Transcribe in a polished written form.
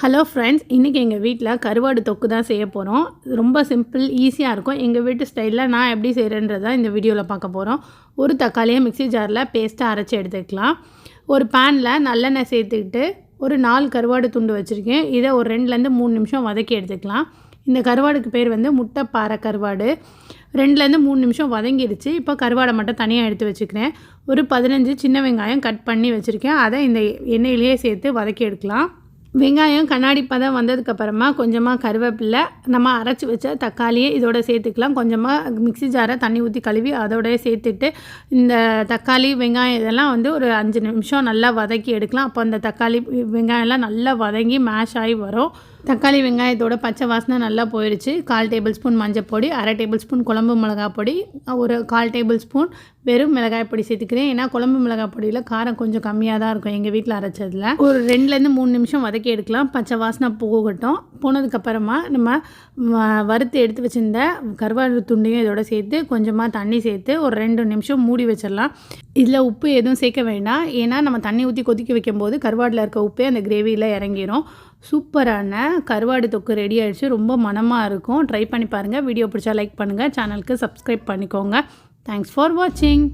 Hello friends, இன்றைக்கி எங்கள் வீட்டில் கருவாடு தொக்கு தான் செய்ய போகிறோம். ரொம்ப சிம்பிள், ஈஸியாக இருக்கும். எங்கள் வீட்டு ஸ்டைலில் நான் எப்படி செய்கிறேன்றதை இந்த வீடியோவில் பார்க்க போகிறோம். ஒரு தக்காளியை மிக்ஸி ஜாரில் பேஸ்ட்டாக அரைச்சி எடுத்துக்கலாம். ஒரு பேனில் நல்லெண்ணெய் சேர்த்துக்கிட்டு ஒரு 4 கருவாடு துண்டு வச்சுருக்கேன். இதை ஒரு 2லேருந்து 3 நிமிஷம் வதக்கி எடுத்துக்கலாம். இந்த கருவாடுக்கு பேர் வந்து முட்டைப்பாறை கருவாடு. 2லேருந்து 3 நிமிஷம் வதங்கிடுச்சு. இப்போ கருவாடை மட்டும் தனியாக எடுத்து வச்சுக்கிறேன். ஒரு 15 சின்ன வெங்காயம் கட் பண்ணி வச்சுருக்கேன். அதை இந்த எண்ணெயிலேயே சேர்த்து வதக்கி எடுக்கலாம். வெங்காயம் கண்ணாடி பதம் வந்ததுக்கப்புறமா கொஞ்சமாக கருவேப்பிலை, நம்ம அரைச்சி வச்ச தக்காளியை இதோட சேர்த்துக்கலாம். கொஞ்சமாக மிக்ஸி ஜாரை தண்ணி ஊற்றி கழுவி அதோடய சேர்த்துட்டு இந்த தக்காளி வெங்காயம் இதெல்லாம் வந்து ஒரு 5 நிமிஷம் நல்லா வதக்கி எடுக்கலாம். அப்போ அந்த தக்காளி வெங்காயம்லாம் நல்லா வதங்கி மேஷ் ஆகி வரும். தக்காளி வெங்காயத்தோட பச்சை வாசனை நல்லா போயிடுச்சு. 1/4 டேபிள் ஸ்பூன் மஞ்சள் பொடி, 1/2 டேபிள் ஸ்பூன் குழம்பு மிளகாய் பொடி, ஒரு 1/4 டேபிள் ஸ்பூன் வெறும் மிளகாய் பொடி சேர்த்துக்கிறேன். ஏன்னா குழம்பு மிளகாய் பொடியில் காரம் கொஞ்சம் கம்மியாக தான் இருக்கும் எங்கள் வீட்டில் அரைச்சதில். ஒரு 2லேருந்து 3 நிமிஷம் வதக்கி எடுக்கலாம். பச்சை வாசனை போகட்டும். போனதுக்கப்புறமா நம்ம வறுத்து எடுத்து வச்சுருந்த கருவாடு துண்டையும் இதோட சேர்த்து கொஞ்சமாக தண்ணி சேர்த்து ஒரு 2 நிமிஷம் மூடி வச்சிடலாம். இதில் உப்பு எதுவும் சேர்க்க வேண்டாம். ஏன்னா நம்ம தண்ணி ஊற்றி கொதிக்க வைக்கும்போது கருவாடில் இருக்க உப்பே அந்த கிரேவியில் இறங்கிடும். சூப்பரான கருவாடு தொக்கு ரெடி ஆகிடுச்சு. ரொம்ப மணமாக இருக்கும். ட்ரை பண்ணி பாருங்கள். வீடியோ பிடிச்சா லைக் பண்ணுங்கள். சேனலுக்கு சப்ஸ்கிரைப் பண்ணிக்கோங்க. தேங்க்ஸ் ஃபார் வாட்சிங்.